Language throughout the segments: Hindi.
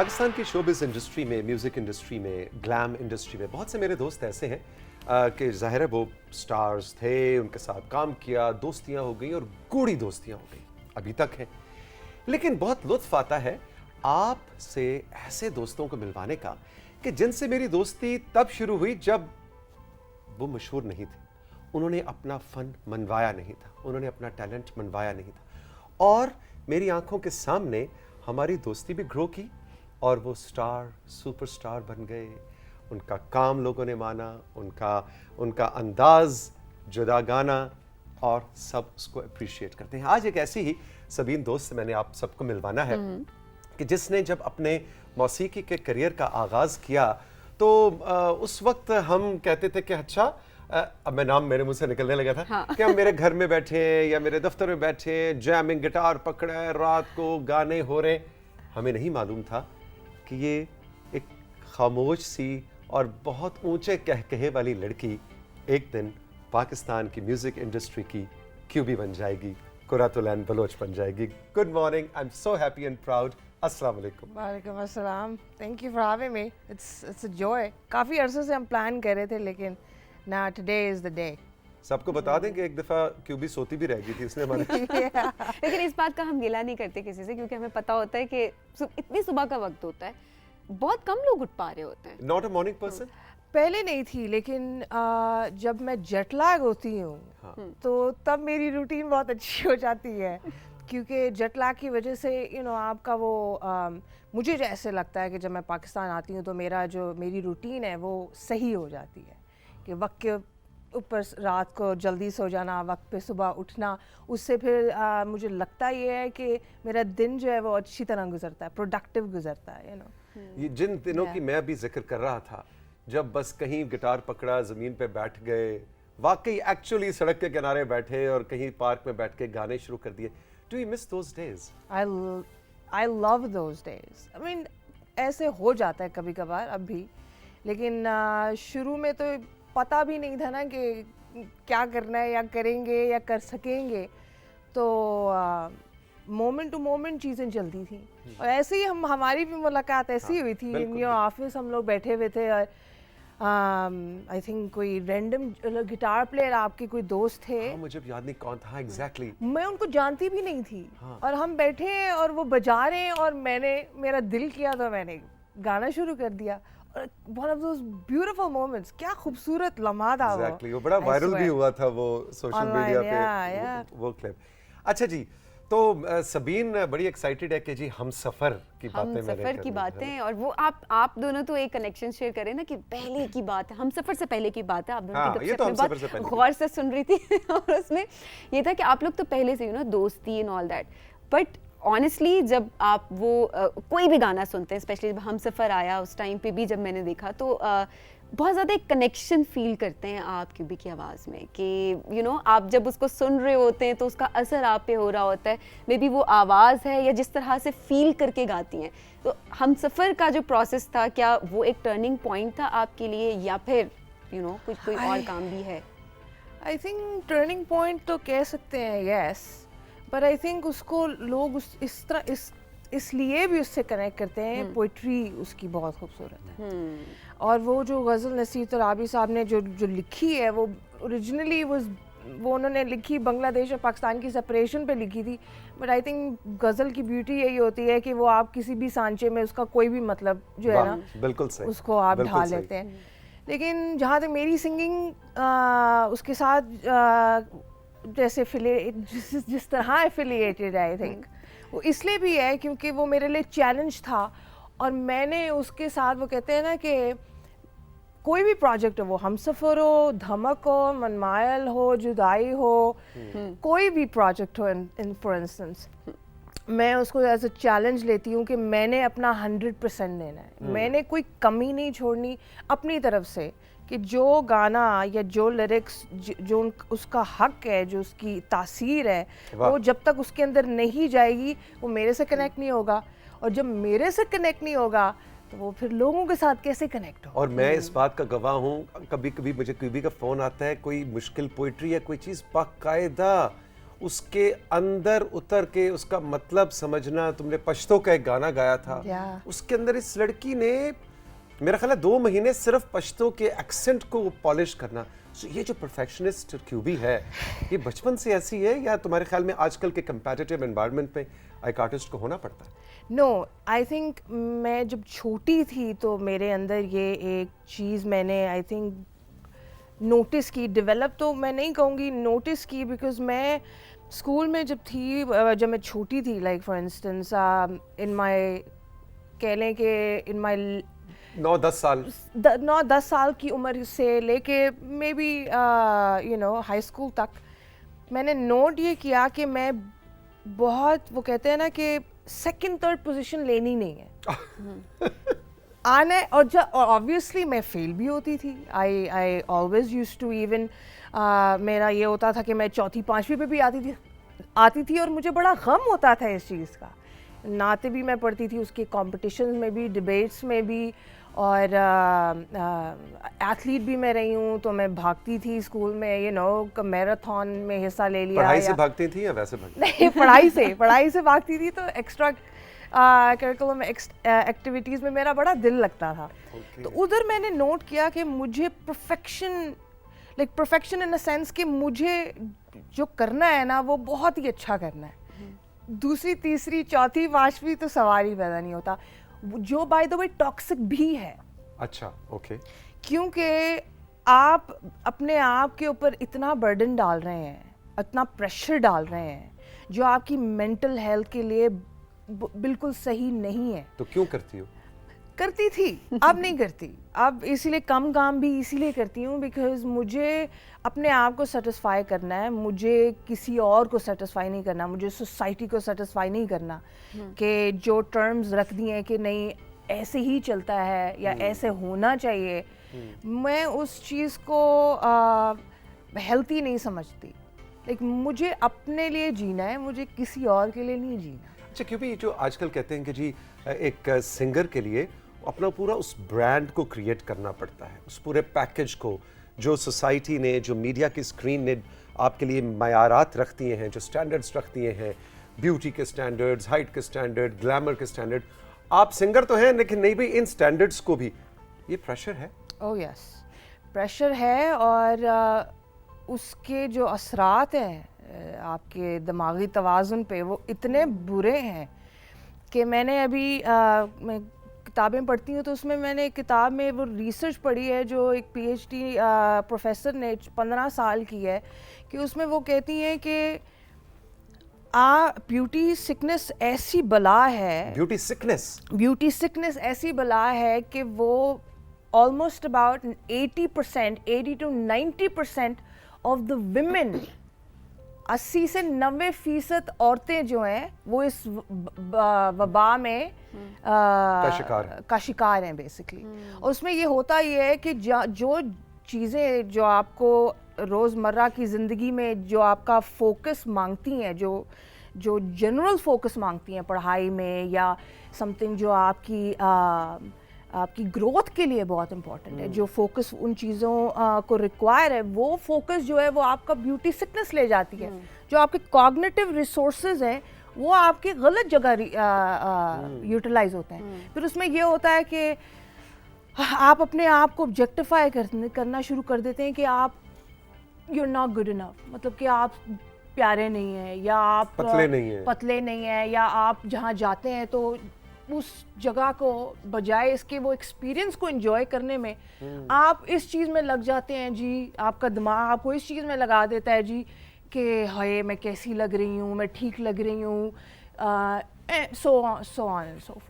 पाकिस्तान की शोबिज़ इंडस्ट्री में, म्यूज़िक इंडस्ट्री में, ग्लैम इंडस्ट्री में बहुत से मेरे दोस्त ऐसे हैं कि ज़ाहिर है वो स्टार्स थे, उनके साथ काम किया, दोस्तियां हो गई और गूढ़ी दोस्तियां हो गई, अभी तक हैं। लेकिन बहुत लुत्फ़ आता है आपसे ऐसे दोस्तों को मिलवाने का कि जिनसे मेरी दोस्ती तब शुरू हुई जब वो मशहूर नहीं थे, उन्होंने अपना फ़न मनवाया नहीं था, उन्होंने अपना टैलेंट मनवाया नहीं था और मेरी आंखों के सामने हमारी दोस्ती भी ग्रो की और वो स्टार सुपरस्टार बन गए। उनका काम लोगों ने माना, उनका अंदाज जुदागाना और सब उसको अप्रिशिएट करते हैं। आज एक ऐसी ही सबीन दोस्त से मैंने आप सबको मिलवाना है कि जिसने जब अपने मौसीकी के करियर का आगाज़ किया तो उस वक्त हम कहते थे कि अच्छा अब मैं नाम मेरे मुंह से निकलने लगा था हाँ। कि हम मेरे घर में बैठे या मेरे दफ्तर में बैठे जैमिंग गिटार पकड़े रात को गाने हो रहे। हमें नहीं मालूम था कि ये एक खामोश सी और बहुत ऊंचे कहकहे वाली लड़की एक दिन पाकिस्तान की म्यूजिक इंडस्ट्री की क्यूबी बन जाएगी, कुरातुलैन बलोच बन जाएगी। Good morning, I am so happy and proud. अस्सलाम वालेकुम। वालेकुम अस्सलाम, thank you for having me. It's a joy. काफ़ी अरसे से हम प्लान कर रहे थे लेकिन ना टुडे इज द डे। सबको बता दें कि एक दफ़ा क्यूबी सोती भी रह गई थी इसने हमारे लेकिन इस बात का हम गिला नहीं करते किसी से क्योंकि हमें पता होता है कि इतनी सुबह का वक्त होता है, बहुत कम लोग उठ पा रहे होते हैं। Not a morning person. पहले नहीं थी लेकिन जब मैं जेट लैग होती हूँ तो तब मेरी रूटीन बहुत अच्छी हो जाती है क्योंकि जेट लैग की वजह से आपका वो मुझे ऐसे लगता है कि जब मैं पाकिस्तान आती हूँ तो मेरी रूटीन है वो सही हो जाती है कि वक्त के ऊपर रात को जल्दी सो जाना, वक्त पे सुबह उठना, उससे फिर मुझे लगता ये है कि मेरा दिन जो है वो अच्छी तरह गुजरता है, प्रोडक्टिव गुजरता है। ये जिन दिनों की मैं अभी जिक्र कर रहा था जब बस कहीं गिटार पकड़ा ज़मीन पे बैठ गए, वाकई एक्चुअली सड़क के किनारे बैठे और कहीं पार्क में बैठ के गाने शुरू कर दिए। Do you miss those days? I love those days. I mean ऐसे हो जाता है कभी कभार अब भी, लेकिन शुरू में तो पता भी नहीं था ना कि क्या करना है या करेंगे या कर सकेंगे, तो मोमेंट टू मोमेंट चीज़ें चलती थी और ऐसे ही हमारी भी मुलाकात ऐसी हुई थी। इन ऑफिस हम लोग बैठे हुए थे और आई थिंक कोई रैंडम गिटार प्लेयर आपके कोई दोस्त थे। हाँ, मुझे याद नहीं कौन था एग्जैक्टली। मैं उनको जानती भी नहीं थी और हम बैठे हैं और वो बजा रहे हैं और मेरा दिल किया तो मैंने गाना शुरू कर दिया। One of those beautiful moments, क्या खूबसूरत लम्हा था exactly. वो बड़ा वायरल भी हुआ था वो सोशल मीडिया पे वो क्लिप। अच्छा जी, तो सबीन बड़ी एक्साइटेड है कि जी हम सफर की बातें और वो आप दोनों तो एक कनेक्शन शेयर करें ना कि पहले की बात है, हम सफर से पहले की बात है। आप दोनों की बात गौर से सुन रही थी और उसमें ये था कि आप लोग तो पहले से दोस्ती and all that, but honestly जब आप वो कोई भी गाना सुनते हैं, स्पेशली जब हम सफ़र आया उस टाइम पे भी जब मैंने देखा तो बहुत ज़्यादा एक कनेक्शन फील करते हैं आप क्यूबी की आवाज़ में कि आप जब उसको सुन रहे होते हैं तो उसका असर आप पे हो रहा होता है। मे बी वो आवाज़ है या जिस तरह से फील करके गाती हैं। तो हम सफ़र का जो प्रोसेस था, क्या वो एक टर्निंग पॉइंट था आपके लिए या फिर कुछ कोई और काम भी है? आई थिंक टर्निंग पॉइंट तो कह सकते हैं, यस, पर आई थिंक उसको लोग इस तरह इसलिए भी उससे कनेक्ट करते हैं, पोइट्री उसकी बहुत खूबसूरत है। और वो जो गज़ल नसीर तराबी साहब ने जो लिखी है वो ओरिजिनली वो उन्होंने लिखी बांग्लादेश और पाकिस्तान की सेपरेशन पे लिखी थी, बट आई थिंक गज़ल की ब्यूटी यही होती है कि वो आप किसी भी सांचे में उसका कोई भी मतलब जो है ना बिल्कुल सही, उसको आप ढाल लेते हैं। लेकिन जहाँ तक मेरी सिंगिंग उसके साथ जैसे जिस तरह एफिलिएटेड है, आई थिंक वो इसलिए भी है क्योंकि वो मेरे लिए चैलेंज था और मैंने उसके साथ, वो कहते हैं ना कि कोई भी प्रोजेक्ट हो, वो हमसफ़र हो, धमक हो, मनमायल हो, जुदाई हो, कोई भी प्रोजेक्ट हो, इन फॉर इंस्टेंस मैं उसको एज अ चैलेंज लेती हूँ कि मैंने अपना 100% देना है। मैंने कोई कमी नहीं छोड़नी अपनी तरफ से कि जो गाना या जो लिरिक्स जो उसका हक है, जो उसकी तासीर है, वो जब तक उसके अंदर नहीं जाएगी वो मेरे से कनेक्ट नहीं होगा, और जब मेरे से कनेक्ट नहीं होगा तो वो फिर लोगों के साथ कैसे कनेक्ट हो। और मैं इस बात का गवाह हूँ, कभी कभी मुझे क्यूबी का फ़ोन आता है, कोई मुश्किल पोइट्री या कोई चीज़ बाकायदा उसके अंदर उतर के उसका मतलब समझना। तुमने पश्तो का एक गाना गाया था, उसके अंदर इस लड़की ने मेरा ख्याल है 2 महीने सिर्फ पश्तो के एक्सेंट को पॉलिश करना। ये जो परफेक्शनिस्ट क्यूबी है, ये बचपन से ऐसी है या तुम्हारे ख्याल में आजकल के कंपेटिटिव एनवायरनमेंट में एक आर्टिस्ट को होना पड़ता है? नो, आई थिंक मैं जब छोटी थी तो मेरे अंदर ये एक चीज़ मैंने आई थिंक नोटिस की, डेवलप तो मैं नहीं कहूँगी, नोटिस की, बिकॉज मैं स्कूल में जब थी, जब मैं छोटी थी, लाइक फॉर इंस्टेंस इन माई, कह लें कि इन माई 9-10 साल 9-10 साल की उम्र से लेके may be you know high school तक, मैंने नोट ये किया कि मैं बहुत, वो कहते हैं ना कि सेकंड थर्ड पोजीशन लेनी नहीं है आना है। और जब ऑब्वियसली मैं फेल भी होती थी, I always used to, even मेरा ये होता था कि मैं चौथी पांचवी पे भी आती थी और मुझे बड़ा गम होता था इस चीज़ का। नाते भी मैं पढ़ती थी उसके कॉम्पिटिशन्स में भी, डिबेट्स में भी, और एथलीट भी मैं रही हूँ, तो मैं भागती थी स्कूल में, यू नो मैराथन में हिस्सा ले लिया। पढ़ाई से भागती थी या वैसे भागती? नहीं, पढ़ाई से भागती थी, तो एक्स्ट्रा करिकुलम एक्टिविटीज़ में मेरा बड़ा दिल लगता था। तो उधर मैंने नोट किया कि मुझे परफेक्शन इन द सेंस कि मुझे जो करना है ना वो बहुत ही अच्छा करना है। दूसरी तीसरी चौथी पांचवी तो सवाल ही पैदा नहीं होता, जो बाय द वे टॉक्सिक भी है। अच्छा, ओके। क्योंकि आप अपने आप के ऊपर इतना बर्डन डाल रहे हैं, इतना प्रेशर डाल रहे हैं, जो आपकी मेंटल हेल्थ के लिए बिल्कुल सही नहीं है। तो क्यों करती हो? करती थी, अब नहीं करती। अब इसीलिए कम काम भी इसीलिए करती हूँ बिकॉज मुझे अपने आप को सेटिस्फाई करना है, मुझे किसी और को सेटिस्फाई नहीं करना, मुझे सोसाइटी को सेटिस्फाई नहीं करना कि जो टर्म्स रख दिए हैं कि नहीं ऐसे ही चलता है या ऐसे होना चाहिए, मैं उस चीज़ को हेल्थी नहीं समझती। लाइक मुझे अपने लिए जीना है, मुझे किसी और के लिए नहीं जीना। अच्छा, क्योंकि जो आजकल कहते हैं कि जी एक सिंगर के लिए अपना पूरा उस ब्रांड को क्रिएट करना पड़ता है, उस पूरे पैकेज को जो सोसाइटी ने, जो मीडिया की स्क्रीन ने आपके लिए मयारात रख दिए हैं, जो स्टैंडर्ड्स रख दिए हैं, ब्यूटी के स्टैंडर्ड्स, हाइट के स्टैंडर्ड, ग्लैमर के स्टैंडर्ड, आप सिंगर तो हैं लेकिन नहीं भी इन स्टैंडर्ड्स को भी ये प्रेशर है। ओह यस, प्रेशर है, और उसके जो असरात हैं आपके दिमागी तवाज़ुन पे वो इतने बुरे हैं कि मैंने अभी मैं किताबें पढ़ती हूँ तो उसमें मैंने एक किताब में वो रिसर्च पढ़ी है जो एक पीएचडी प्रोफेसर ने 15 साल की है, कि उसमें वो कहती हैं कि ब्यूटी सिकनेस ऐसी बला है, ब्यूटी सिकनेस ऐसी बला है कि वो almost about 80 to 90% of the women, 80 से 90% औरतें जो हैं वो इस वबा में का शिकार हैं बेसिकली। और उसमें ये होता ये है कि जो चीज़ें जो आपको रोज़मर्रा की ज़िंदगी में जो आपका फोकस मांगती हैं, जो जनरल फोकस मांगती हैं पढ़ाई में या समथिंग जो आपकी ग्रोथ के लिए बहुत इंपॉर्टेंट है, जो फोकस उन चीज़ों को रिक्वायर है, वो फोकस जो है वो आपका ब्यूटी सिकनेस ले जाती है। जो आपके कॉग्निटिव रिसोर्सेज हैं वो आपके गलत जगह यूटिलाइज होते हैं। फिर उसमें ये होता है कि आप अपने आप को ऑब्जेक्टिफाई करना शुरू कर देते हैं कि आप you are not good enough, मतलब कि आप प्यारे नहीं हैं या आप पतले नहीं हैं या आप जहाँ जाते हैं तो उस जगह को बजाय इसके वो एक्सपीरियंस को एंजॉय करने में आप इस चीज़ में लग जाते हैं जी, आपका दिमाग आपको इस चीज़ में लगा देता है जी कि हाय मैं कैसी लग रही हूँ, मैं ठीक लग रही हूँ, so on and so fourth.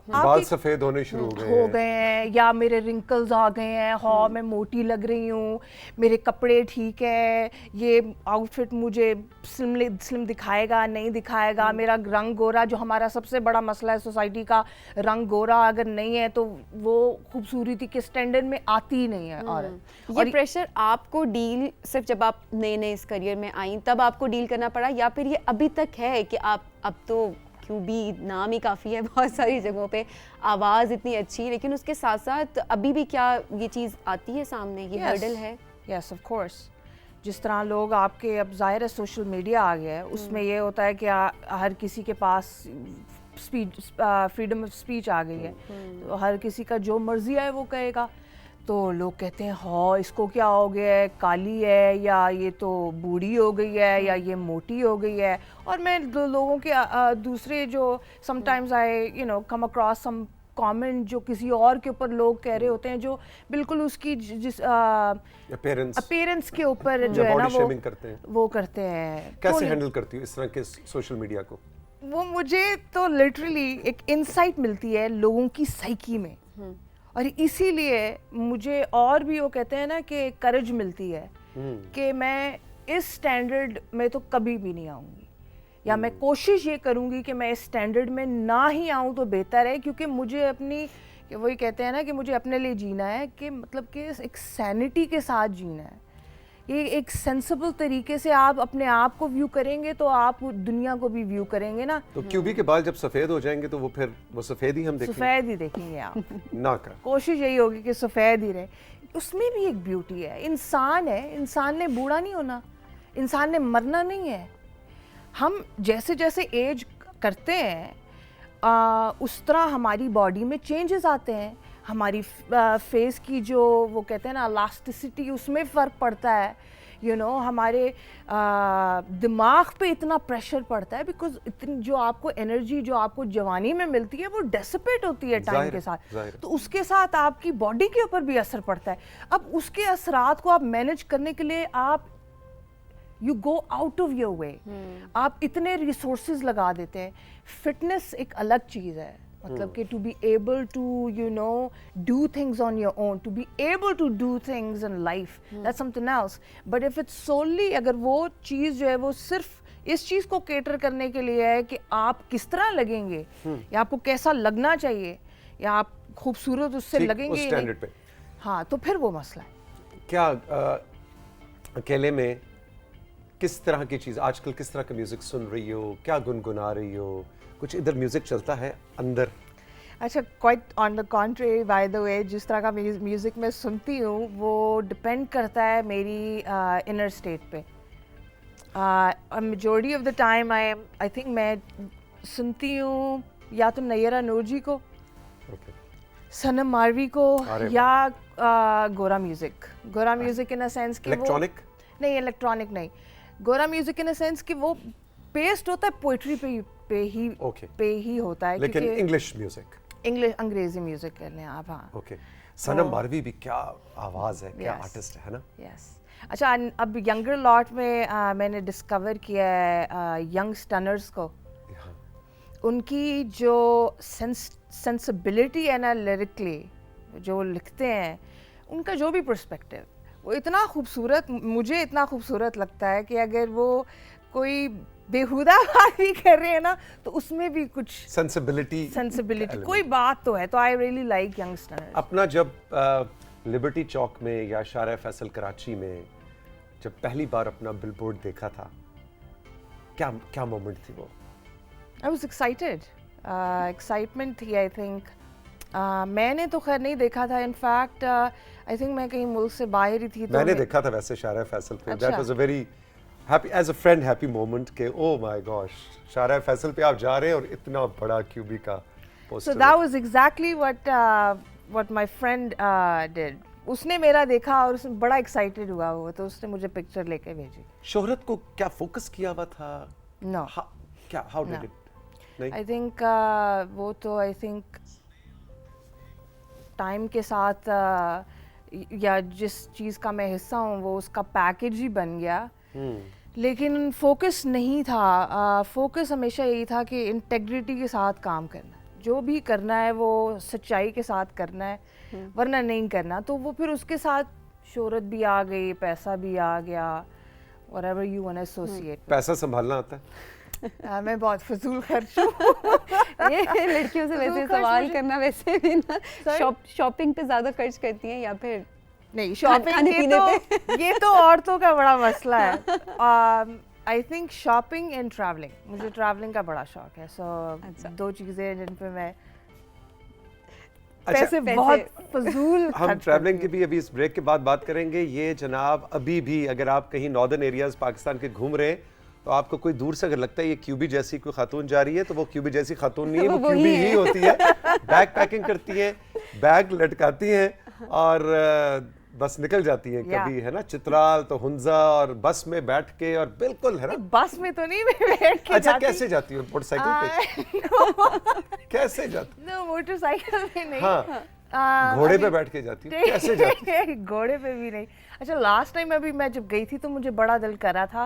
बाल सफेद होने शुरू हो गए हैं या मेरे रिंकल्स आ गए हैं, हाँ मैं मोटी लग रही हूँ, मेरे कपड़े ठीक है, ये आउटफिट मुझे स्लिम दिखाएगा नहीं दिखाएगा, मेरा रंग गोरा, जो हमारा सबसे बड़ा मसला है सोसाइटी का, रंग गोरा अगर नहीं है तो वो खूबसूरती के स्टैंडर्ड में आती ही नहीं है। और ये प्रेशर आपको डील सिर्फ जब आप नए इस करियर में आई तब आपको डील करना पड़ा, या फिर ये अभी तक है कि आप अब तो क्यूबी नाम ही काफ़ी है, बहुत सारी जगहों पे आवाज़ इतनी अच्छी, लेकिन उसके साथ साथ अभी भी क्या ये चीज़ आती है सामने, ये हर्डल है? यस ऑफ कोर्स, जिस तरह लोग आपके, अब ज़ाहिर है सोशल मीडिया आ गया है, उसमें ये होता है कि हर किसी के पास स्पीच, फ्रीडम ऑफ स्पीच आ गई है, तो हर किसी का जो मर्जी है वो कहेगा। तो लोग कहते हैं हाँ इसको क्या हो गया है, काली है, या ये तो बूढ़ी हो गई है, या ये मोटी हो गई है। और मैं लोगों के दूसरे जो sometimes I come across some comment जो किसी और के ऊपर लोग कह रहे होते हैं, जो बिल्कुल उसकी जिस अपीयरेंस के ऊपर जो है ना वो करते हैं। कैसे हैंडल करती हो इस तरह के सोशल मीडिया को? वो मुझे तो लिटरली एक इंसाइट मिलती है लोगों की साइकी में, और इसीलिए मुझे और भी वो कहते हैं ना कि करेज मिलती है कि मैं इस स्टैंडर्ड में तो कभी भी नहीं आऊँगी, या मैं कोशिश ये करूँगी कि मैं इस स्टैंडर्ड में ना ही आऊँ तो बेहतर है, क्योंकि मुझे अपनी, वही कहते हैं ना कि मुझे अपने लिए जीना है, कि मतलब कि एक सैनिटी के साथ जीना है। ये एक सेंसिबल तरीके से आप अपने आप को व्यू करेंगे तो आप दुनिया को भी व्यू करेंगे ना। तो क्यूबी के बाल जब सफेद हो जाएंगे तो वो फिर वो सफेद ही हम देखेंगे, सफेद ही देखेंगे आप ना का कोशिश यही होगी कि सफेद ही रहे। उसमें भी एक ब्यूटी है, इंसान है, इंसान ने बूढ़ा नहीं होना, इंसान ने मरना नहीं है। हम जैसे जैसे एज करते हैं उस तरह हमारी बॉडी में चेंजेस आते हैं, हमारी फेस की जो वो कहते हैं ना इलास्टिसिटी, उसमें फ़र्क पड़ता है। हमारे दिमाग पे इतना प्रेशर पड़ता है, बिकॉज इतनी जो आपको एनर्जी जो आपको जवानी में मिलती है वो डेसिपेट होती है टाइम के साथ, तो उसके साथ आपकी बॉडी के ऊपर भी असर पड़ता है। अब उसके असरात को आप मैनेज करने के लिए आप you go out of your way, आप इतने रिसोर्सेज लगा देते हैं। फिटनेस एक अलग चीज़ है, मतलब कि to be able to do things on your own, to be able to do things in life, that's something else. But if it's solely, अगर वो चीज़ जो है वो सिर्फ इस चीज़ को केटर करने के लिए है कि आप किस तरह लगेंगे, या आपको कैसा लगना चाहिए, या आप खूबसूरत उससे लगेंगे उस स्टैंडर्ड पे, हाँ, तो फिर वो मसला है। क्या अकेले में किस तरह की चीज़, आजकल किस तरह का म्यूजिक सुन रही हो, क्या गुनगुना रही हो? कुछ इधर म्यूजिक चलता है अंदर? अच्छा, quite on the contrary, by the way, जिस तरह का म्यूज़िक मैं सुनती हूँ वो डिपेंड करता है मेरी इनर स्टेट पे। Majority of the time I think मैं सुनती हूँ या तो नैयरा नूर जी को, सनम मारवी को, या गोरा म्यूज़िक इन अ सेंस कि इलेक्ट्रॉनिक नहीं, इलेक्ट्रॉनिक नहीं, गोरा म्यूज़िक इन अ सेंस कि वो बेस्ड होता है पोइट्री पे ही होता है। लेकिन इंग्लिश म्यूजिक, अंग्रेजी म्यूजिक कर लें आप। हाँ, ओके। सनम मारवी भी क्या आवाज है, क्या आर्टिस्ट है ना? यस। अच्छा, अब यंगर लॉट में मैंने डिस्कवर किया है यंग स्टनर्स को, उनकी जो सेंसिबिलिटी है ना, लिरिकली जो लिखते हैं, उनका जो भी पर्सपेक्टिव, वो इतना खूबसूरत, मुझे इतना खूबसूरत लगता है कि अगर वो कोई बेहुदा बात भी कर रहे हैं ना तो उसमें भी कुछ सेंसिबिलिटी कोई बात तो है। तो आई रियली लाइक यंगस्टर्स। अपना जब लिबर्टी चौक में या शारा फैसल कराची में जब पहली बार अपना बिलबोर्ड देखा था, क्या मोमेंट थी वो? आई वाज एक्साइटेड, एक्साइटमेंट थी आई थिंक। मैंने तो खैर नहीं देखा था, इनफैक्ट आई थिंक मैं कहीं मुल्क से बाहर ही थी, तो मैंने देखा था वैसे शारा फैसल पे। That was a very happy as a friend happy moment के ओह माय गॉश, शारा फैसल पे आप जा रहे हैं और इतना बड़ा क्यूबी का poster. So that was exactly what my friend did. उसने मेरा देखा और उसने बड़ा एक्साइटेड हुआ वो, तो उसने मुझे पिक्चर लेके भेजी। शोहरत को क्या फोकस किया हुआ था? नो, क्या हाउ डिड इट? नहीं, आई थिंक वो तो आई थिंक टाइम के साथ या जिस चीज़ का मैं हिस्सा हूँ वो उसका पैकेज ही बन गया। लेकिन फोकस नहीं था, फोकस हमेशा यही था कि इंटेग्रिटी के साथ काम करना, जो भी करना है वो सच्चाई के साथ करना है, वरना नहीं करना। तो वो फिर उसके साथ शोहरत भी आ गई, पैसा भी आ गया, whatever you want to associate। पैसा संभालना आता है? मैं बहुत फजूल खर्च हूँ। ये लड़कियों से वैसे सवाल करना वैसे भी ना, शॉपिंग पे ज़्यादा खर्च करती हैं या फिर नहीं? शॉपिंग ये तो औरतों का बड़ा मसला है। I think shopping and travelling, मुझे ट्रैवलिंग का बड़ा शौक है। सो दो चीज़ें जिन पे मैं पैसे बहुत फजूल हम खर्च ट्रैवलिंग करती की भी अभी इस ब्रेक के बाद बात करेंगे। ये जनाब अभी भी अगर आप कहीं नॉर्दर्न एरियाज पाकिस्तान के घूम रहे हैं तो आपको कोई दूर से अगर लगता है ये क्यूबी जैसी कोई खातून जा रही है तो वो क्यूबी जैसी खातून नहीं है, वो क्यूबी ही होती है। बैग पैकिंग करती है, बैग लटकाती हैं और बस निकल जाती हैं। कभी है ना चित्राल तो हुंजा और बस में बैठ के और बिल्कुल है ना। बस में तो नहीं मैं बैठ के अच्छा जाती। कैसे जाती हो? मोटरसाइकिल पे? कैसे जाती? नो मोटरसाइकिल पे नहीं। हाँ घोड़े पे बैठ के जाती हो? कैसे जाती हो? घोड़े पे भी नहीं। अच्छा लास्ट टाइम अभी मैं जब गई थी तो मुझे बड़ा दिल करा था।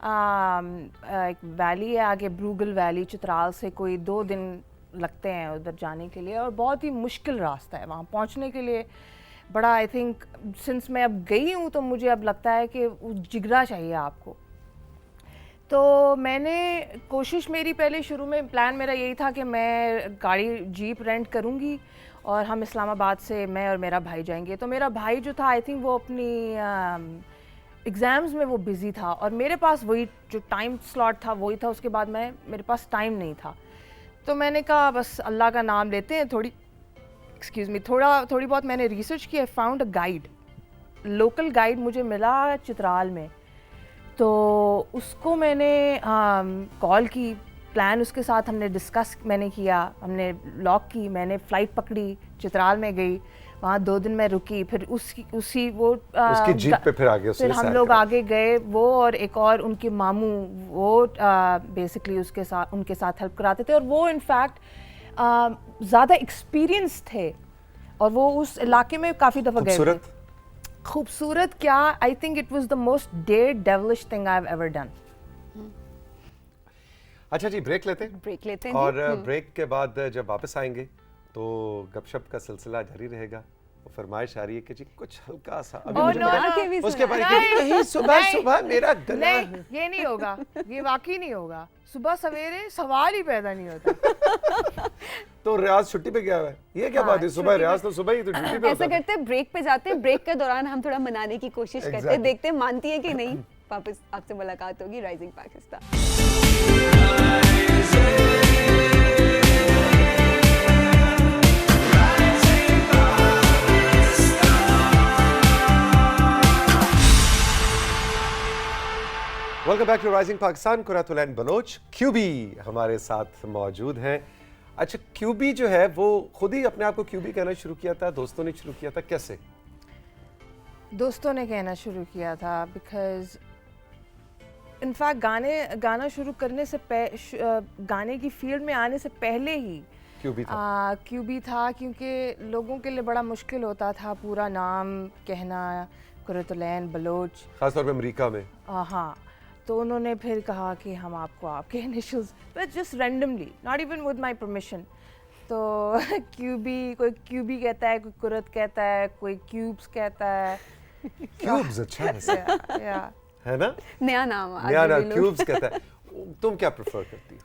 एक वैली है आगे, ब्रूगल वैली, चित्राल से कोई 2 दिन लगते हैं उधर जाने के लिए और बहुत ही मुश्किल रास्ता है वहाँ पहुँचने के लिए। बड़ा आई थिंक सिंस मैं अब गई हूँ तो मुझे अब लगता है कि जिगरा चाहिए आपको। तो मैंने कोशिश, मेरी पहले शुरू में प्लान मेरा यही था कि मैं गाड़ी जीप रेंट करूँगी और हम इस्लामाबाद से मैं और मेरा भाई जाएंगे। तो मेरा भाई जो था आई थिंक वो अपनी एग्ज़ाम्स में वो बिज़ी था और मेरे पास वही जो टाइम स्लॉट था वही था, उसके बाद मेरे पास टाइम नहीं था। तो मैंने कहा बस अल्लाह का नाम लेते हैं, थोड़ी बहुत मैंने रिसर्च की। I found a guide, local guide मुझे मिला चित्राल में। तो उसको मैंने कॉल की, प्लान उसके साथ हमने डिस्कस मैंने किया, हमने लॉक की, मैंने फ़्लाइट पकड़ी, चित्राल में गई, वहाँ 2 दिन मैं रुकी, फिर उसकी जीप पे फिर आगे फिर हम लोग आगे गए। वो और एक और उनके मामू वो बेसिकली उनके साथ हेल्प कराते थे और वो इनफैक्ट ज़्यादा एक्सपीरियंस थे और वो उस इलाके में काफ़ी दफ़ा गए थे। खूबसूरत क्या, I think it was the most devilish thing I have ever done. अच्छा जी ब्रेक लेते हैं और ब्रेक के बाद जब वापस आएंगे तो गपशप का सिलसिला जारी रहेगा। वो फरमाइश आ रही है कि जी कुछ हल्का सा अभी मुझे उसके बाद कहीं सुबह मेरा गला नहीं, ये नहीं होगा, ये वाकई नहीं होगा। सुबह सवेरे सवाल ही पैदा नहीं होता। तो रियाज छुट्टी पे गया है, ये क्या बात है? सुबह रियाज तो सुबह ही तो ड्यूटी पे ऐसा करते हैं, ब्रेक पे जाते हैं, ब्रेक के दौरान हम थोड़ा मनाने की कोशिश करते हैं, देखते हैं मानती है कि नहीं। वापस आपसे मुलाकात होगी rising Pakistan. Welcome back to rising Pakistan. Quratulain Baloch QB हमारे साथ मौजूद हैं। अच्छा क्यूबी जो है वो खुद ही अपने आप को क्यूबी कहना शुरू किया था, दोस्तों ने शुरू किया था, कैसे? दोस्तों ने कहना शुरू किया था बिकॉज इनफैक्ट गाना शुरू करने से गाने की फील्ड में आने से पहले ही क्यूबी था क्योंकि लोगों के लिए बड़ा मुश्किल होता था पूरा नाम कहना, कुरातुलैन बलोच, खासतौर पे अमेरिका में। हाँ, तो उन्होंने फिर कहा कि हम आपको आपके इनिशियल्स बस just randomly, not even with my permission. तो क्यूबी, कोई क्यूबी कहता है, कोई कुरत कहता है, कोई क्यूब्स कहता है। क्यूब्स अच्छा है ना? नया नाम क्यूब्स कहता है। तुम क्या प्रेफर करती हो?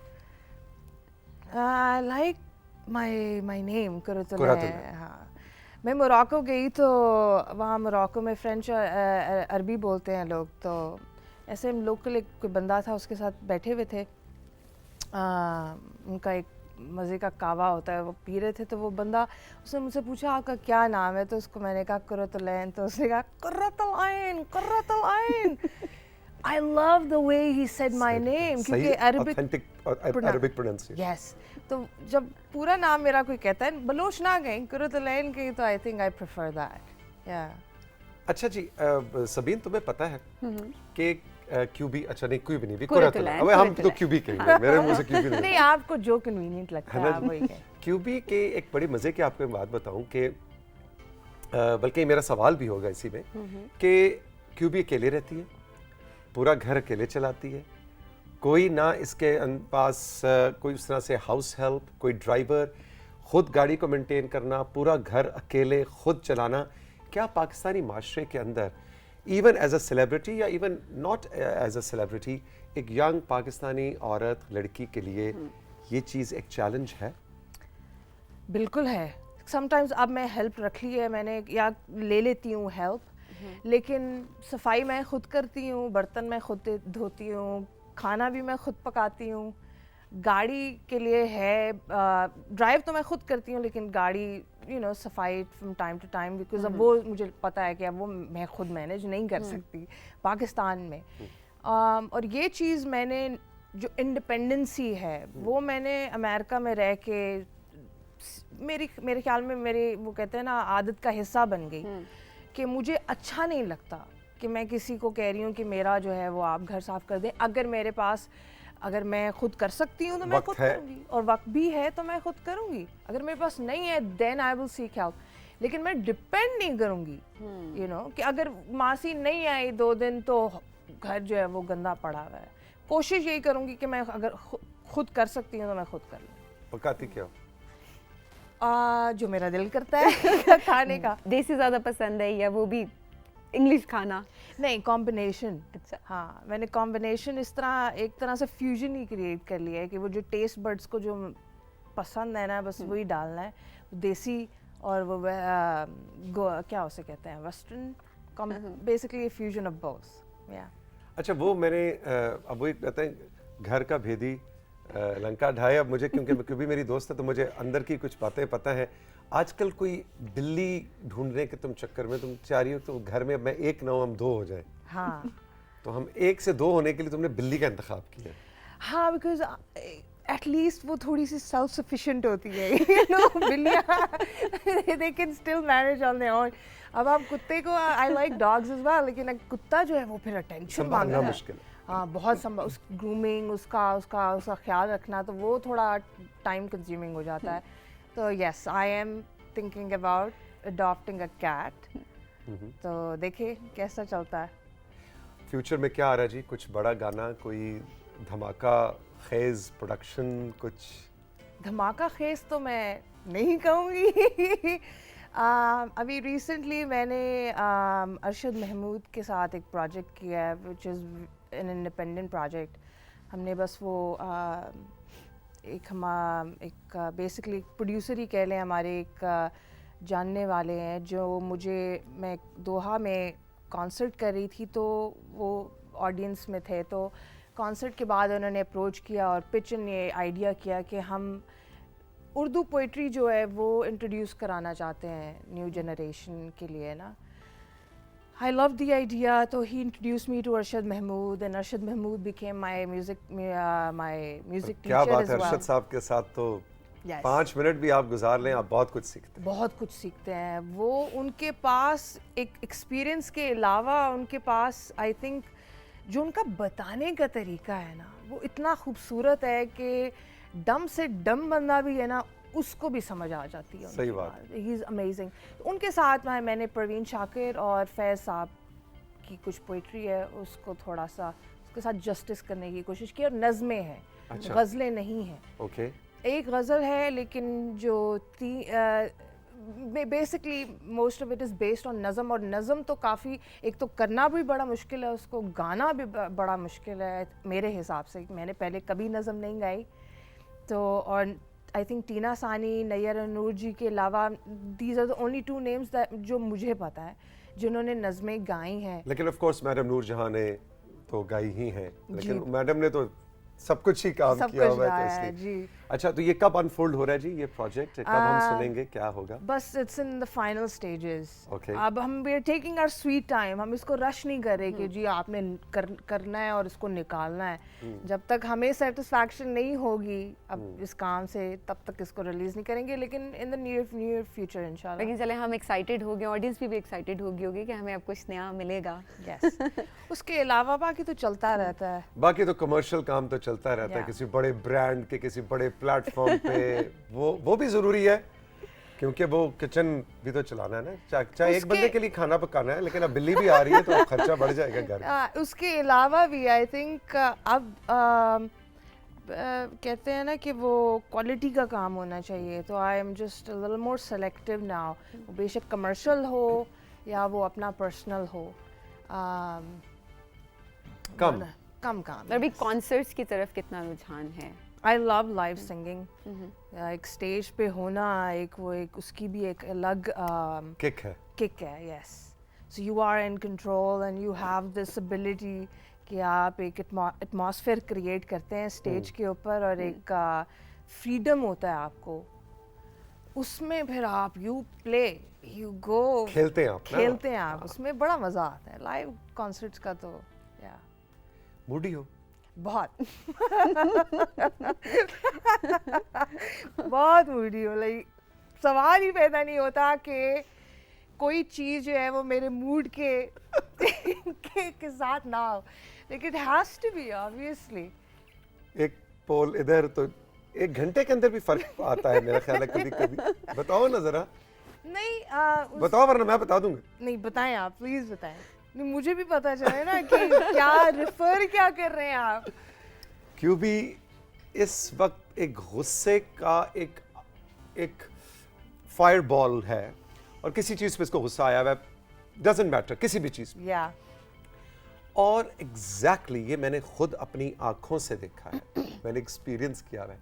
Like my name Quratulain. हाँ, मैं मोरक्को गई तो वहाँ मोरक्को में फ्रेंच और अरबी बोलते हैं लोग। तो ऐसे लोकल एक कोई बंदा था, उसके साथ बैठे हुए थे, उनका एक मज़े का कावा होता है वो पी रहे थे। तो वो बंदा, उसने मुझसे पूछा आपका क्या नाम है? तो उसको मैंने कहा कुरातुलैन। तो उसने कहा कुरातुलैन कुरातुलैन। I love the way he said my name क्योंकि अरबिक प्रोनाउंसिएशन। यस, तो जब पूरा नाम मेरा कोई कहता है, बलोच ना कहें, कुरातुलैन कहें, तो I think I prefer that. या अच्छा जी सबीन, तुम्हें पता है कि क्यूबी, अच्छा नहीं क्यूबी नहीं भी कुरातुलैन, अब हम तो क्यूबी कहेंगे, मेरे मुंह से क्यूबी नहीं। आपको जो कन्वीनियंट लगता है आप वही कहें। क्यूबी के एक बड़ी मजे की आपको एक बात बताऊं कि बल्कि मेरा सवाल भी होगा इसी में कि क्यूबी अकेले रहती है, पूरा घर अकेले चलाती है, कोई ना इसके पास कोई उस तरह से हाउस हेल्प, कोई ड्राइवर, खुद गाड़ी को मेंटेन करना, पूरा घर अकेले खुद चलाना। क्या पाकिस्तानी माशरे के अंदर इवन एज अ सेलिब्रिटी या even not as a celebrity एक यंग पाकिस्तानी औरत लड़की के लिए ये चीज़ एक चैलेंज है? बिल्कुल है। समटाइम्स अब मैं हेल्प रख ली है मैंने, या ले लेती हूँ हेल्प, लेकिन सफाई मैं खुद करती हूँ, बर्तन मैं खुद धोती हूँ, खाना भी मैं खुद पकाती हूँ। गाड़ी के लिए है ड्राइव तो मैं खुद करती हूँ, लेकिन गाड़ी यू नो सफाई from time to time, because अब वो मुझे पता है कि अब वो मैं खुद मैनेज नहीं कर सकती पाकिस्तान में। और ये चीज़ मैंने जो इंडिपेंडेंसी है वो मैंने अमेरिका में रह के मेरे ख्याल में मेरे वो कहते हैं ना आदत का हिस्सा बन गई कि मुझे अच्छा नहीं लगता कि मैं किसी को कह रही हूँ कि मेरा जो है वो आप घर साफ कर दें। अगर मेरे पास अगर मैं खुद कर सकती हूँ तो मैं खुद करूँगी, और वक्त भी है तो मैं खुद करूँगी। अगर मेरे पास नहीं है then I will seek help, लेकिन मैं डिपेंड नहीं करूँगी यू नो कि अगर मासी नहीं आई 2 दिन तो घर जो है वो गंदा पड़ा हुआ है। कोशिश यही करूँगी कि मैं अगर खुद कर सकती हूँ तो मैं खुद कर लूँ। पकाती क्या हो? जो मेरा दिल करता है खाने का। देसी ज़्यादा पसंद है या वो भी इंग्लिश खाना? नहीं, कॉम्बिनेशन। अच्छा। हाँ, मैंने कॉम्बिनेशन इस तरह एक तरह से फ्यूजन ही क्रिएट कर लिया है कि वो जो टेस्ट बड्स को जो पसंद है ना बस वही डालना है। देसी और वो क्या उसे कहते हैं western, basically fusion of both. या अच्छा, वो मैंने अब वो कहते हैं घर का भेदी लंका ढाए। अब मुझे क्योंकि मेरी दोस्त है तो मुझे अंदर की कुछ बातें पता है। आजकल कोई बिल्ली ढूंढने के तुम चक्कर में तुम चाह रही हो तो घर में मैं 1 ना हम 2 हो जाए। हाँ तो हम 1 से 2 होने के लिए तुमने बिल्ली का इंतखाब किया। हाँ, बिकॉज एटलीस्ट वो थोड़ी सी सेल्फ सफिशिएंट होती है यू नो बिल्लियाँ they can still manage on their own. अब आप कुत्ते को I like dogs as well, लेकिन कुत्ता जो है वो फिर अटेंशन मांगता है। मुश्किल है। हाँ, बहुत उस ग्रूमिंग उसका ख्याल रखना तो वो थोड़ा टाइम कंज्यूमिंग हो जाता है। तो yes, I am thinking about adopting a cat. तो देखिए कैसा चलता है। फ्यूचर में क्या आ रहा है जी? कुछ बड़ा गाना, कोई धमाका खेज प्रोडक्शन? कुछ धमाका खेज तो मैं नहीं कहूँगी। अभी रिसेंटली मैंने अरशद महमूद के साथ एक प्रोजेक्ट किया है which is an independent project. हमने बस वो एक बेसिकली प्रोड्यूसर ही कह लें, हमारे एक जानने वाले हैं जो मैं दोहा में कॉन्सर्ट कर रही थी तो वो ऑडियंस में थे। तो कॉन्सर्ट के बाद उन्होंने अप्रोच किया और पिच ने आइडिया किया कि हम उर्दू पोइट्री जो है वो इंट्रोड्यूस कराना चाहते हैं न्यू जनरेशन के लिए ना। I loved the idea, so he introduced me to Arshad Mahmood, and Arshad Mahmood became my music teacher क्या बात as है, well. अरशद साहब के साथ तो Yes. 5 मिनट भी आप गुजार लें, आप बहुत कुछ सीखते हैं। बहुत कुछ सीखते हैं वो। उनके पास एक एक्सपीरियंस के अलावा उनके पास आई थिंक जो उनका बताने का तरीका है ना वो इतना खूबसूरत है कि डम से डम बंदा भी है ना उसको भी समझ आ जाती है। सही बात। He is amazing. उनके साथ मैंने परवीन शाकिर और फैज़ साहब की कुछ पोइट्री है उसको थोड़ा सा उसके साथ जस्टिस करने की कोशिश की, और नज़में हैं। अच्छा। गज़लें नहीं हैं। ओके। एक गज़ल है लेकिन जो basically most of it is based on नज़म, और नज़म तो काफ़ी एक तो करना भी बड़ा मुश्किल है, उसको गाना भी बड़ा मुश्किल है मेरे हिसाब से। मैंने पहले कभी नज़म नहीं गाई तो, और आई थिंक टीना सानी, नैयर नूर जी के अलावा these are the only 2 names जो मुझे पता है जिन्होंने नज़में गाई हैं। लेकिन ऑफ कोर्स मैडम नूर जहां ने तो गाई ही हैं, लेकिन मैडम ने तो सब कुछ ही काम किया हुआ है तो इसलिए। अच्छा, तो ये कब अनफोल्ड हो रहा है जी ये प्रोजेक्ट? कब हम सुनेंगे, क्या होगा? बस it's in the final stages. Okay. अब हम we are taking our sweet time, हम इसको रश नहीं कर रहे कि जी आपने करना है और इसको निकालना है। जब तक हमें सेटिस्फैक्शन नहीं होगी अब इस काम से तब तक इसको रिलीज नहीं करेंगे, लेकिन इन द नियर फ्यूचर इंशाल्लाह। लेकिन चले हम एक्साइटेड हो गए, ऑडियंस भी एक्साइटेड होगी कि हमें अब कुछ नया मिलेगा। यस। उसके अलावा बाकी तो चलता रहता है। बाकी तो कमर्शियल काम तो चलता रहता है, किसी बड़े ब्रांड के किसी बड़े प्लेटफॉर्म पे वो भी जरूरी है क्योंकि वो किचन भी तो चलाना है ना। चाहे एक बंदे के लिए खाना पकाना है, लेकिन अब बिल्ली भी आ रही है तो खर्चा बढ़ जाएगा घर में। उसके अलावा भी आई थिंक अब कहते हैं ना कि वो क्वालिटी का काम होना चाहिए, तो I am just a little more selective now. बेशक कमर्शियल हो या वो अपना पर्सनल हो, कम काम। अभी कॉन्सर्ट्स की तरफ कितना रुझान है? I love live singing. एक स्टेज पे होना एक उसकी भी एक अलग किक है। Yes, so you are in control and you have this ability कि आप एक एटमॉस्फेयर क्रिएट करते हैं स्टेज के ऊपर, और एक फ्रीडम होता है आपको। उसमें फिर आप यू प्ले, यू गो, खेलते हैं आप ना? खेलते हैं आप, उसमें बड़ा मजा आता है। लाइव कॉन्सर्ट्स का तो या मूडी हो बहुत बहुत मूडी हो, लाइक सवाल ही पैदा नहीं होता कि कोई चीज़ जो है वो मेरे मूड के साथ ना हो, लेकिन it has to be obviously. एक पोल इधर तो 1 घंटे के अंदर भी फर्क आता है मेरा ख्याल है कभी कभी। बताओ ना जरा। नहीं बताओ वरना मैं बता दूंगा। नहीं बताएं आप, प्लीज बताएं। नहीं मुझे भी पता चले ना कि क्या रिफर क्या कर रहे हैं आप। क्यों भी इस वक्त एक गुस्से का एक फायर बॉल है और किसी चीज पे इसको गुस्सा आया हुआ है, डजंट मैटर किसी भी चीज में। या और एग्जैक्टली ये मैंने खुद अपनी आंखों से देखा है, मैंने एक्सपीरियंस किया है।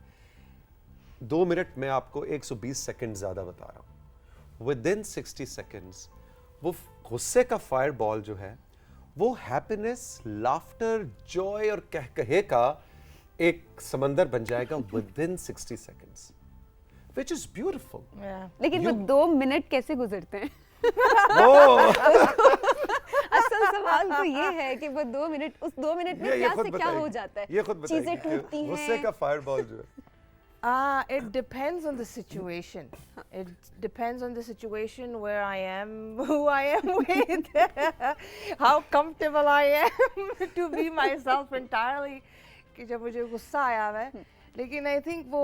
2 मिनट में आपको 120 सेकंड ज्यादा बता रहा हूं। विद इन 60 सेकंड्स वो गुस्से का फायर बॉल जो है वो हैप्पीनेस, लाफ्टर, जॉय और कहकहे का एक समंदर बन जाएगा with in 60 seconds, which is beautiful. लेकिन वो 2 मिनट कैसे गुजरते हैं? असल सवाल तो ये है कि वो 2 मिनट, उस 2 मिनट में क्या से क्या हो जाता है? ये खुद बताइए। चीजें टूटती हैं। गुस्से का फायर बॉल जो है it depends on the situation. It depends on the situation, where I am, who I am with, how comfortable I am to be myself entirely. कि जब मुझे गुस्सा आया हुआ है, लेकिन I think वो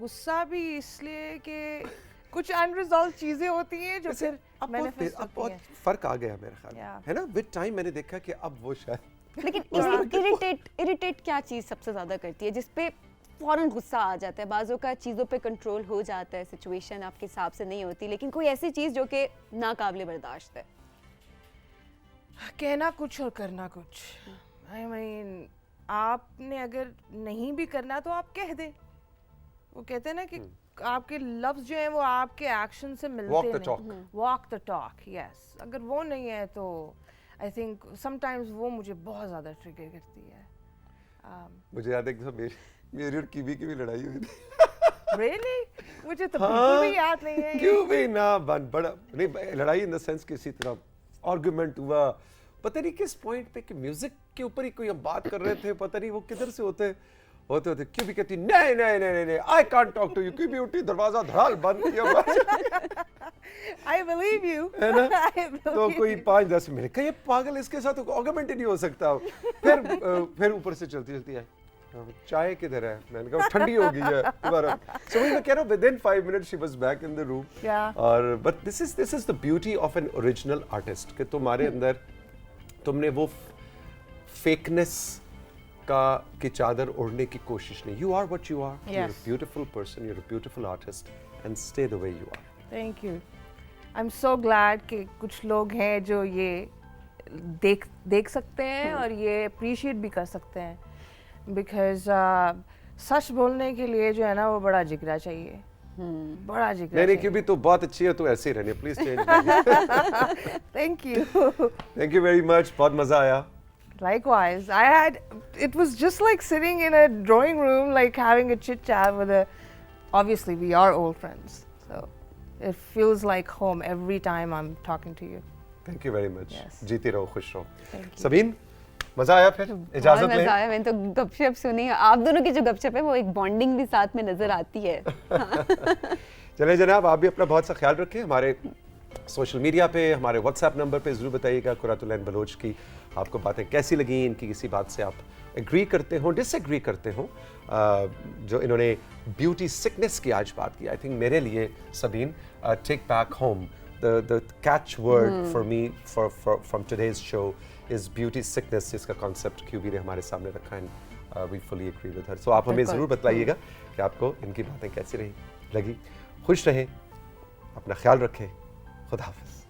गुस्सा भी इसलिए कि कुछ अनरिजॉल्व चीजें होती हैं जो फिर मैनिफेस्ट होती बहुत हैं। फर्क आ गया मेरे ख्याल में, है ना? विद टाइम मैंने देखा कि अब वो शायद। लेकिन इरिटेट क्या चीज सबसे ज्यादा करती है जिसपे फौरन गुस्सा आ जाता है? बाजों का चीज़ों पे कंट्रोल हो जाता है, सिचुएशन आपके हिसाब से नहीं होती, लेकिन कोई ऐसी चीज़ जो कि नाकाबिले बर्दाश्त है। कहना कुछ और करना कुछ। I mean, आपने अगर नहीं भी करना तो आप कह दें। वो कहते हैं ना कि आपके लफ्ज जो हैं वो आपके एक्शन से मिलते Walk the नहीं। talk. Walk the talk, yes. अगर वो नहीं है तो I think sometimes वो मुझे बहुत ज़्यादा ट्रिगर करती है। मुझे याद है कि मेरी और कीवी की भी लड़ाई हुई थी। Really? मुझे तो बिल्कुल भी याद नहीं है। क्यों भी ना बड़ा नहीं, लड़ाई इन द सेंस किसी तरह आर्गुमेंट हुआ, पता नहीं किस पॉइंट पे कि म्यूजिक के ऊपर ही कोई हम बात कर रहे थे, पता नहीं वो किधर से होते क्यों भी कहती नहीं नहीं नहीं नहीं I can't talk to you, क्यों भी उठी दरवाजा धड़ाल बंद किया। I believe you. है ना? तो कोई 5-10 मिनट का ये पागल, इसके साथ आर्गुमेंट ही नहीं हो सकता। फिर ऊपर से चलती है चाय किधर है, मैंने कहा ठंडी हो गई है दोबारा। सो वही मैं कह रहा हूँ within 5 minute she was back in the room. और but this is the beauty of an original artist कि तुम्हारे अंदर तुमने वो फेकनेस की चादर ओढ़ने की कोशिश नहीं। You are what you are, you are a beautiful person, you are a beautiful artist and stay the way you are. Thank you. I am so glad कि कुछ लोग हैं जो ये देख सकते हैं और ये अप्रिशिएट भी कर सकते हैं, बिकॉज सच बोलने के लिए जो है ना वो बड़ा जिगरा चाहिए। बड़ा जिगरा नहीं क्यों भी तो बहुत अच्छी है, तो ऐसे ही रहनी, please change. Thank you very much, बहुत मजा आया। Likewise, it was just like sitting in a drawing room, like having a chit chat with obviously we are old friends, so it feels like home every time I'm talking to you. Thank you very much. Yes. जीती रहो, खुश रहो। सबीन, मजा आया? फिर इजाजत लें। मजा आया, मैंने तो गपशप सुनी। आप दोनों की जो गपशप है वो एक बॉन्डिंग भी साथ में नजर आती है। चले जनाब, आप भी अपना बहुत सा ख्याल रखें। हमारे सोशल मीडिया पे, हमारे व्हाट्सएप नंबर पे ज़रूर बताइएगा कुरातुलैन बलोच की आपको बातें कैसी लगी, इनकी किसी बात से आप एग्री करते हो, डिसएग्री करते हो। जो इन्होंने ब्यूटी सिकनेस की आज बात की, आई थिंक मेरे लिए सबीन, take back home the catch word for me from today's show is beauty sickness, जिसका कॉन्सेप्ट क्यूबी ने हमारे सामने रखा है। we fully agree with her. So आप हमें ज़रूर बताइएगा कि आपको इनकी बातें कैसी लगी। खुश रहें, अपना ख्याल रखें, खुदा हाफिज़।